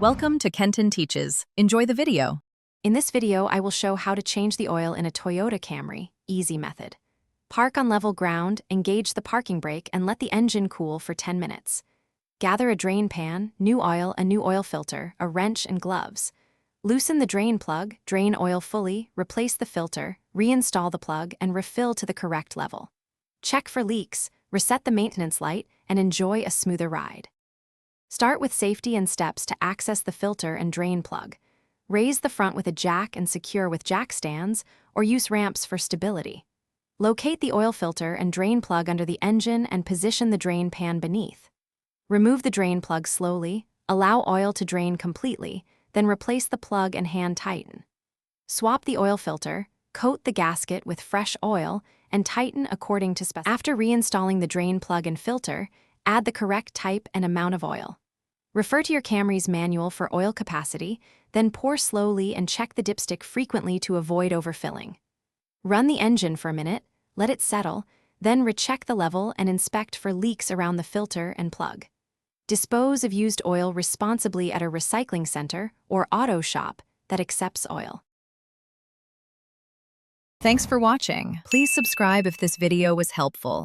Welcome to Kenton Teaches. Enjoy the video. In this video, I will show how to change the oil in a Toyota Camry, easy method. Park on level ground, engage the parking brake, and let the engine cool for 10 minutes. Gather a drain pan, new oil, a new oil filter, a wrench, and gloves. Loosen the drain plug, drain oil fully, replace the filter, reinstall the plug, and refill to the correct level. Check for leaks, reset the maintenance light, and enjoy a smoother ride. Start with safety and steps to access the filter and drain plug. Raise the front with a jack and secure with jack stands, or use ramps for stability. Locate the oil filter and drain plug under the engine and position the drain pan beneath. Remove the drain plug slowly, allow oil to drain completely, then replace the plug and hand tighten. Swap the oil filter, coat the gasket with fresh oil, and tighten according to specifications. After reinstalling the drain plug and filter, add the correct type and amount of oil. Refer to your Camry's manual for oil capacity, then pour slowly and check the dipstick frequently to avoid overfilling. Run the engine for a minute, let it settle, then recheck the level and inspect for leaks around the filter and plug. Dispose of used oil responsibly at a recycling center or auto shop that accepts oil. Thanks for watching. Please subscribe if this video was helpful.